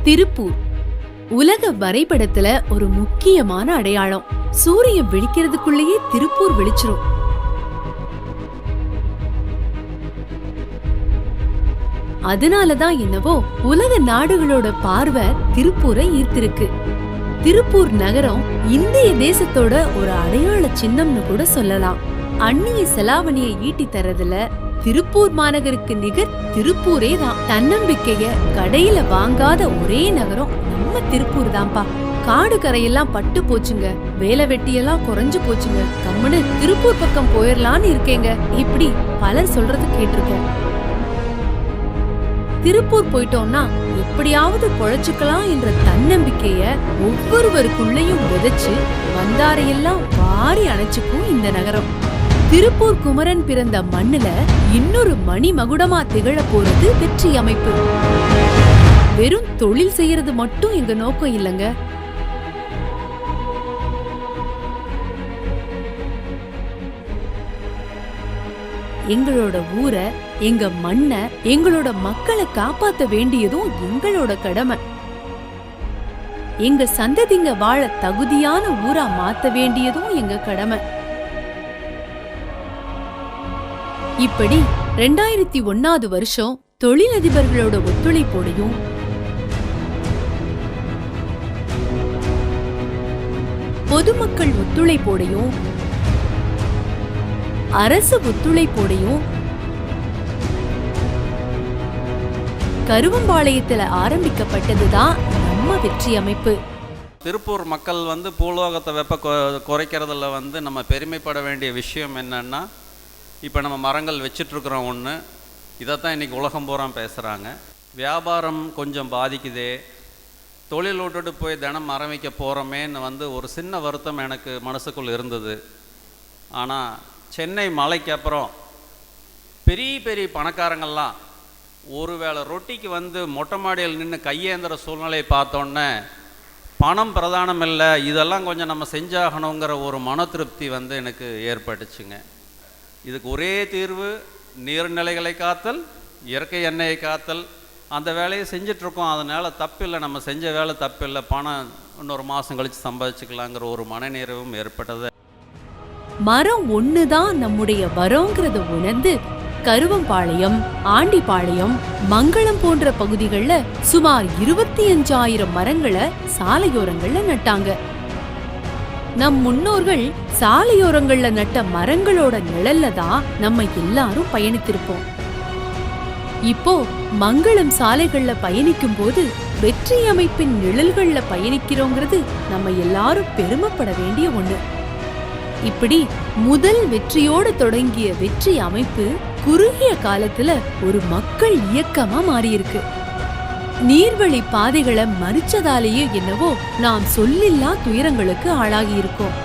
திருப்பூர் உலக வரைபடத்துல ஒரு முக்கியமான அடையாளம். சூரியன் விழிக்கிறதுக்குள்ளேயே திருப்பூர் வெளிச்சிரும். அதனாலதான் என்னவோ உலக நாடுகளோட பார்வை திருப்பூரை ஈர்த்திருக்கு. திருப்பூர் நகரம் இந்திய தேசத்தோட ஒரு அடையாள சின்னம்னு கூட சொல்லலாம். அந்நிய செலாவணியை ஈட்டி தரதுல திருப்பூர் மாநகருக்கு நிகர் திருப்பூரே தான். தன்னம்பிக்கைய கடையில வாங்காத ஒரே நகரம் நம்ம திருப்பூர் தான்ப்பா. காடு கரையெல்லாம் பட்டு போச்சுங்க, வேலை வெட்டியெல்லாம் குறைஞ்சு போச்சுங்க, கம்முன்னு திருப்பூர் பக்கம் போயிடலான்னு இருக்கேங்க, இப்படி பலர் சொல்றது கேட்டிருக்கோம். திருப்பூர் போயிட்டோம்னா எப்படியாவது பொழைச்சுக்கலாம் என்ற தன்னம்பிக்கைய ஒவ்வொருவருக்குள்ளயும் விதைச்சு வந்தாரையெல்லாம் வாரி அணைச்சுக்கும் இந்த நகரம். திருப்பூர் குமரன் பிறந்த மண்ணுல இன்னொரு மணி மகுடமா திகழ போறது வெற்றி அமைப்பு. வெறும் தொழில் செய்யறது மட்டும் எங்க நோக்கம் இல்லங்க. எங்களோட ஊரை, எங்க மண்ணை, எங்களோட மக்களை காப்பாத்த வேண்டியதும் எங்களோட கடமை. எங்க சந்ததிங்க வாழ தகுதியான ஊரா மாத்த வேண்டியதும் எங்க கடமை. இப்படி 2001 வருஷம் தொழிலதிபர்களோட ஒத்துழைப்போடையும் பொதுமக்கள் ஒத்துழைப்போடையும் அரசு ஒத்துழைப்போடையும் கருவம்பாளையத்துல ஆரம்பிக்கப்பட்டதுதான் நம்ம வெற்றி அமைப்பு. திருப்பூர் மக்கள் பூலோகத்தை வெப்ப குறைக்கிறதுல நம்ம பெருமைப்பட வேண்டிய விஷயம் என்னன்னா, இப்போ நம்ம மரங்கள் வச்சிட்ருக்குறோம் ஒன்று, இதைத்தான் இன்றைக்கி உலகம் பூரா பேசுகிறாங்க. வியாபாரம் கொஞ்சம் பாதிக்குதே, தொழில் விட்டுட்டு போய் தினம் மரம் வைக்க போகிறோமேன்னு ஒரு சின்ன வருத்தம் எனக்கு மனசுக்குள் இருந்தது. ஆனால் சென்னை மலைக்கு அப்புறம் பெரிய பெரிய பணக்காரங்கள்லாம் ஒருவேளை ரொட்டிக்கு மொட்டை மாடியில் நின்று கையேந்திர சூழ்நிலையை பார்த்தோன்னே பணம் பிரதானம் இல்லை, இதெல்லாம் கொஞ்சம் நம்ம செஞ்சாகணுங்கிற ஒரு மன திருப்தி எனக்கு ஏற்பட்டுச்சுங்க. இதுக்கு ஒரே தீர்வு நீர்நிலைகளை காத்தல், இயற்கை எண்ணெயை காத்தல். அந்த வேலையை செஞ்சிட்ருக்கோம், அதனால் தப்பில்லை, நம்ம செஞ்ச வேலை தப்பில்லை, பணம் இன்னொரு மாதம் கழித்து சம்பாதிச்சுக்கலாங்கிற ஒரு மனநிறைவும் ஏற்பட்டது. மரம் ஒண்ணுதான் நம்முடைய வரோங்கிறத உணர்ந்து கருவம்பாளையம், ஆண்டிபாளையம், மங்களம் போன்ற பகுதிகளில் சுமார் 25,000 மரங்களை சாலையோரங்கள்ல நட்டாங்க. நம் முன்னோர்கள் சாலையோரங்கள்ல நட்ட மரங்களோட நிழல்ல தான் நம்ம எல்லாரும் பயணித்திருப்போம். இப்போ மங்களம் சாலைகள்ல பயணிக்கும் போது வெற்றி அமைப்பின் நிழல்கள்ல பயணிக்கிறோங்கிறது நம்ம எல்லாரும் பெருமைப்பட வேண்டிய ஒண்ணு. இப்படி முதல் வெற்றியோடு தொடங்கிய வெற்றி அமைப்பு குறுகிய காலத்துல ஒரு மக்கள் இயக்கமா மாறியிருக்கு. நீர்வழி பாதைகளை மறிச்சதாலேயே என்னவோ நாம் சொல்லில்லா துயரங்களுக்கு ஆளாகி இருக்கோம்.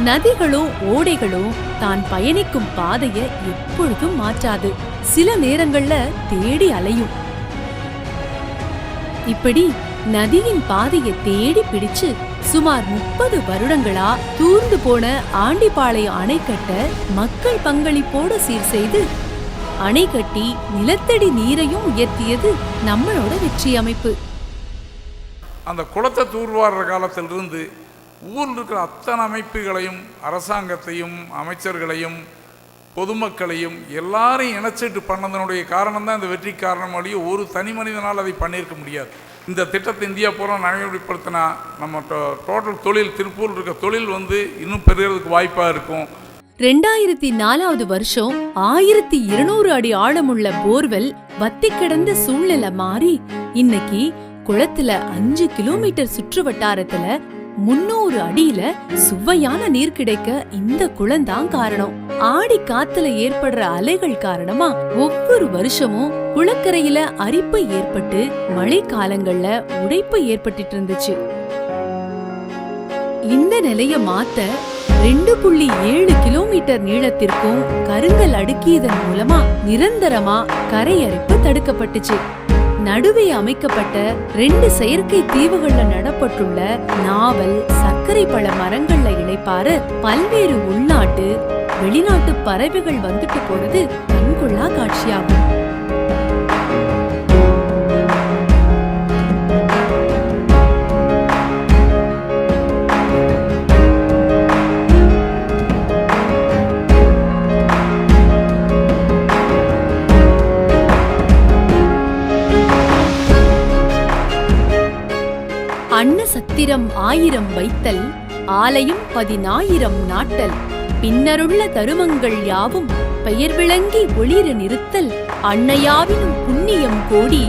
நதிகளும் ஓடைகளும் தான் பயணிக்கும் பாதைய எப்பொழுதும் மாற்றாது, சில நேரங்கள்ல தேடி அலையும். இப்படி நதியின் பாதையை தேடி பிடிச்சு சுமார் 30 வருடங்களா தூர்ந்து போன ஆண்டிபாளையம் அணைக்கட்ட மக்கள் பங்களிப்போடு சீர் செய்து அணை கட்டி நிலத்தடி நீரையும் உயர்த்தியது நம்மளோட வெற்றி அமைப்பு. அந்த குளத்தை தூர்வாடுற காலத்திலிருந்து ஊரில் இருக்கிற அத்தனை அமைப்புகளையும், அரசாங்கத்தையும், அமைச்சர்களையும், பொதுமக்களையும் எல்லாரையும் இணைச்சிட்டு பண்ணதனுடைய காரணம் தான் இந்த வெற்றி காரணம். வழியே ஒரு தனி மனிதனால் அதை பண்ணியிருக்க முடியாது. இந்த திட்டத்தை இந்தியா பூரா நடைமுறைப்படுத்தினா நம்ம டோட்டல் தொழில், திருப்பூர் இருக்க தொழில் இன்னும் பெறுகிறதுக்கு வாய்ப்பாக இருக்கும். 2004 வருஷம் 1200 அடி ஆழமுள்ள போர்வெல் வத்தி கிடந்த சூழ்நிலை மாறி இன்னைக்கு குளத்துல 5 கிலோமீட்டர் சுற்று வட்டாரத்துல 300 அடியில சுவையான நீர் கிடைக்க இந்த குளம்தான் காரணம். ஆடி காத்துல ஏற்படுற அலைகள் காரணமா ஒவ்வொரு வருஷமும் குளக்கரையில அரிப்பு ஏற்பட்டு மழை காலங்கள்ல உடைப்பு ஏற்பட்டு இருந்துச்சு. இந்த நிலைய மாத்த 2.7 கிலோமீட்டர் நீளத்திற்கும் கருங்கல் அடுக்கியதன் மூலமா நிரந்தரமா கரையரிப்பு தடுக்கப்பட்டுச்சு. நடுவே அமைக்கப்பட்ட 2 செயற்கை தீவுகள்ல நடப்பட்டுள்ள நாவல், சர்க்கரை பழ மரங்கள்ல இணைப்பாரு பல்வேறு உள்நாட்டு, வெளிநாட்டு பறவைகள் வந்துட்டு போறது கண்கொள்ளா காட்சியாகும். 1000 1000 வைத்தல் ஆலயம் 10,000 நாட்டல் பின்னருள்ள தருமங்கள் யாவும் பெயர் விளங்கி ஒளிர நிறுத்தல் அன்னையாவினும் புண்ணியம் கோடி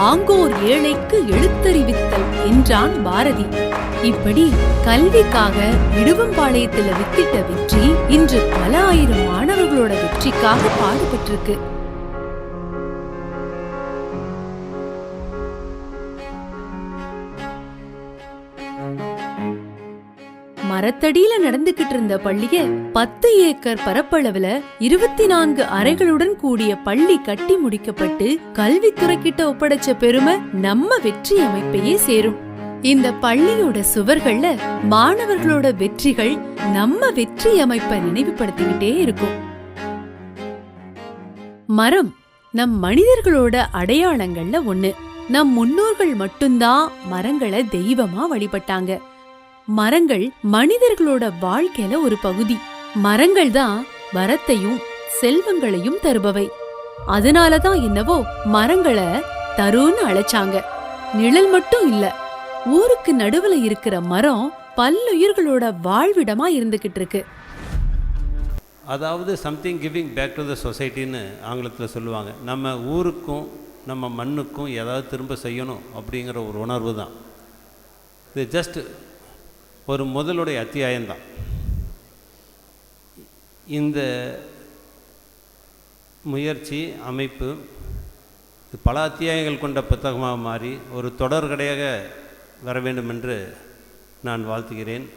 ஆங்கோர் ஏழைக்கு எழுத்தறிவித்தல் என்றான் பாரதி. இப்படி கல்விக்காக இடுவம்பாளையத்துல வித்திட்ட வெற்றி இன்று பல ஆயிரம் மாணவர்களோட வெற்றிக்காக பாடுபட்டிருக்கு. மரத்தடியில நடந்துகிட்டு இருந்த பள்ளிய 10 ஏக்கர் பரப்பளவுல 24 அறைகளுடன் கூடிய பள்ளி கட்டி முடிக்கப்பட்டு கல்வித்துறை கிட்ட ஒப்படைச்ச பெருமை நம்ம வெற்றி அமைப்பையே சேரும். இந்த பள்ளியோட சுவர்கள்ல மாணவர்களோட வெற்றிகள் நம்ம வெற்றி அமைப்பை நினைவுபடுத்திக்கிட்டே இருக்கும். மரம் நம் மனிதர்களோட அடையாளங்கள்ல ஒண்ணு. நம் முன்னோர்கள் மட்டும்தான் மரங்களை தெய்வமா வழிபட்டாங்க. மரங்கள் மனிதர்களோட வாழ்க்கையில ஒரு பகுதி. மரங்கள் தான் வரத்தையும் செல்வங்களையும் தருபவை. அதனாலதான் என்னவோ மரங்களை தருன்னு அழைச்சாங்க. நிழல் மட்டும் இல்ல, ஊருக்கு நடுவுல இருக்கிற மரம் பல்லுயிர்களோட வாழ்விடமா இருந்துகிட்டு இருக்கு. அதாவது something giving back to the சொசைட்டின்னு ஆங்கிலத்தில் சொல்லுவாங்க. நம்ம ஊருக்கும் நம்ம மண்ணுக்கும் ஏதாவது திரும்ப செய்யணும் அப்படிங்கிற ஒரு உணர்வு தான் இது. ஜஸ்ட் ஒரு முதலுடைய அத்தியாயம்தான். இந்த முயற்சி அமைப்பு பல அத்தியாயங்கள் கொண்ட புத்தகமாக மாறி ஒரு தொடர்கடையாக வர வேண்டும் என்று நான் வாழ்த்துகிறேன்.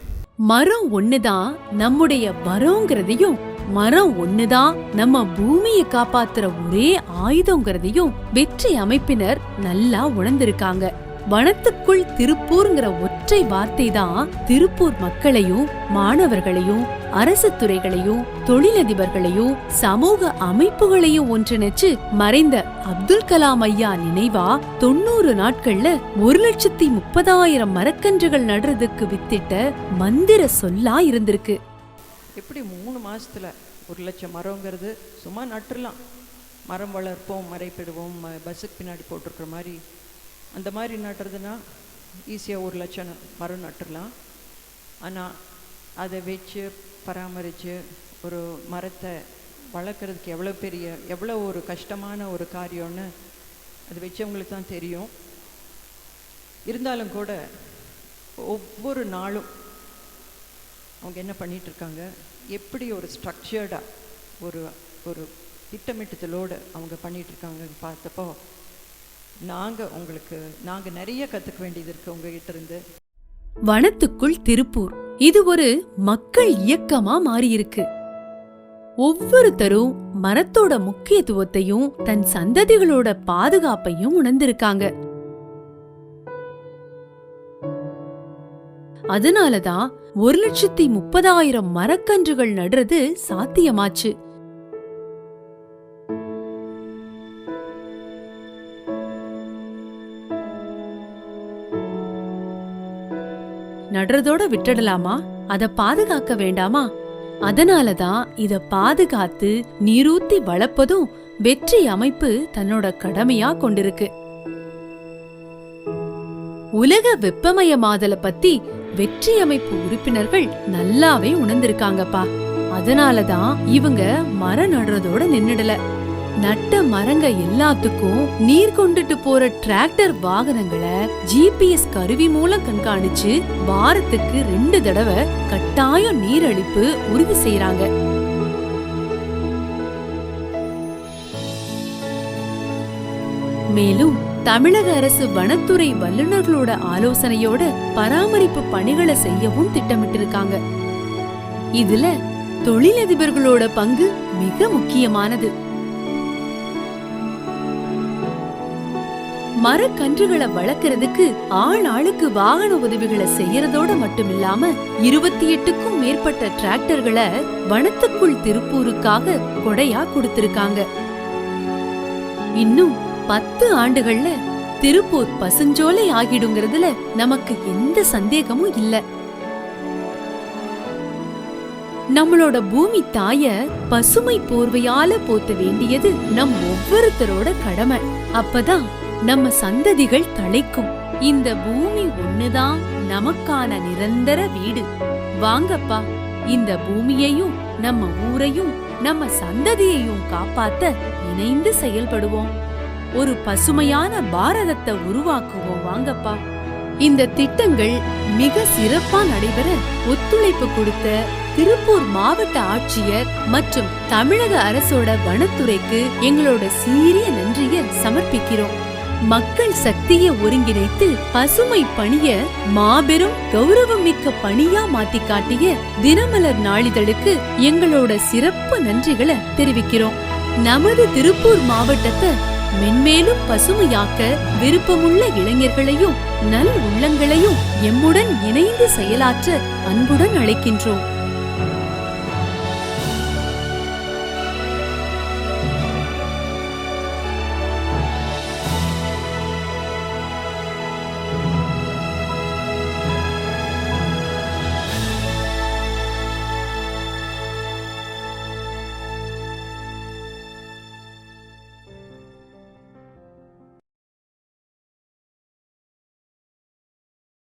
மரம் ஒண்ணுதான் நம்முடைய வரோங்கிறதையும், மரம் ஒண்ணுதான் நம்ம பூமியை காப்பாத்துற ஒரே ஆயுதங்கிறதையும் வெற்றி அமைப்பினர் நல்லா உணர்ந்திருக்காங்க. வனத்துக்குள் திருப்பூர்ங்கிற ஒற்றை வார்த்தை தான் திருப்பூர் மக்களையும் மாணவர்களையும் அரசு துறைகளையும் தொழிலதிபர்களையும் சமூக அமைப்புகளையும் ஒன்றிணைச்சு மறைந்த அப்துல் கலாம் ஐயா நினைவா 90 நாட்கள்ல 1,30,000 மரக்கன்றுகள் நடுறதுக்கு வித்திட்ட மந்திர சொல்லா இருந்திருக்கு. எப்படி 3 மாசத்துல 1,00,000 மரங்கிறது சும்மா நட்டுலாம். மரம் வளர்ப்போம், மறைப்பிடுவோம், பஸ்ஸுக்கு பின்னாடி போட்டிருக்கிற மாதிரி அந்த மாதிரி நட்டுறதுன்னா ஈஸியாக 1,00,000 மரம் நட்டுடலாம். ஆனால் அதை வச்சு பராமரித்து ஒரு மரத்தை வளர்க்குறதுக்கு எவ்வளோ ஒரு கஷ்டமான ஒரு காரியம்னு அது வச்சவங்களுக்கு தான் தெரியும். இருந்தாலும் கூட ஒவ்வொரு நாளும் அவங்க என்ன பண்ணிகிட்ருக்காங்க, எப்படி ஒரு ஸ்ட்ரக்சர்டாக ஒரு திட்டமிட்டத்தோடு அவங்க பண்ணிகிட்ருக்காங்கன்னு பார்த்தப்போ நாங்கள் நிறைய கற்றுக்க வேண்டியது இருக்குது உங்ககிட்ட இருந்து. வனத்துக்குள் திருப்பூர் இது ஒரு மக்கள் இயக்கமா மாறியிருக்கு. ஒவ்வொருத்தரும் மரத்தோட முக்கியத்துவத்தையும் தன் சந்ததிகளோட பாதுகாப்பையும் உணர்ந்திருக்காங்க. அதனாலதான் 1,30,000 மரக்கன்றுகள் நடுறது சாத்தியமாச்சு. நடுறதோட விட்டுடலாமா? அத பாதுகாக்க வேண்டாமா? அதனாலதான் இத பாதுகாத்து நீரூத்தி வளர்ப்பதும் வெற்றி அமைப்பு தன்னோட கடமையா கொண்டிருக்கு. உலக வெப்பமயமாதல பத்தி வெற்றி அமைப்பு உறுப்பினர்கள் நல்லாவே உணர்ந்திருக்காங்கப்பா. அதனாலதான் இவங்க மரம் நடுறதோட நின்னுடல. நட்ட மரங்க எல்லாத்துக்கும் நீர் கொண்டுட்டு போற டிராக்டர் வாகனங்களை GPS கருவி மூலம் கண்காணிச்சு வாரத்துக்கு 2 தடவை கட்டாயம் நீரழிப்பு உறுதி செய்யறாங்க. மேலும் தமிழக அரசு வனத்துறை வல்லுநர்களோட ஆலோசனையோட பராமரிப்பு பணிகளை செய்யவும் திட்டமிட்டிருக்காங்க. இதுல தொழிலதிபர்களோட பங்கு மிக முக்கியமானது. மரக்கன்றுகளை வளர்க்கறதுக்கு ஆளுக்கு வாகன உதவிகளை செய்யறதோட மட்டுமில்லாம 28க்கும் மேற்பட்ட டிராக்டர்களை வனத்துக்குள் திருப்பூருக்காக கொடையா கொடுத்திருக்காங்க. இன்னும் 10 ஆண்டுகள்ல திருப்பூர் பசுஞ்சோலை ஆகிடுங்கிறதுல நமக்கு எந்த சந்தேகமும் இல்ல. நம்மளோட பூமி தாய பசுமை போர்வையால போத்த வேண்டியது நம் ஒவ்வொருத்தரோட கடமை. அப்பதான் நம்ம சந்ததிகள் தழைக்கும். இந்த பூமி ஒண்ணுதான் நமக்கான நிரந்தர வீடு. வாங்கப்பா, இந்த பூமியையும் நம்ம ஊரையும் நம்ம சந்ததியையும் காப்பாத்த இணைந்து செயல்படுவோம். ஒரு பசுமையான பாரதத்தை உருவாக்குவோம். வாங்கப்பா. இந்த திட்டங்கள் மிக சிறப்பா நடைபெற ஒத்துழைப்பு கொடுத்த திருப்பூர் மாவட்ட ஆட்சியர் மற்றும் தமிழக அரசோட வனத்துறைக்கு எங்களோட சீரிய நன்றியை சமர்ப்பிக்கிறோம். மக்கள் சக்தியை ஒருங்கிணைத்து பசுமை பணிய மாபெரும் கௌரவம் மிக்க பணியா மாத்தி காட்டிய தினமலர் நாளிதழுக்கு எங்களோட சிறப்பு நன்றிகளை தெரிவிக்கிறோம். நமது திருப்பூர் மாவட்டத்தை மென்மேலும் பசுமையாக்க விருப்பமுள்ள இளைஞர்களையும் நல் உள்ளங்களையும் எம்முடன் இணைந்து செயலாற்ற அன்புடன் அழைக்கின்றோம்.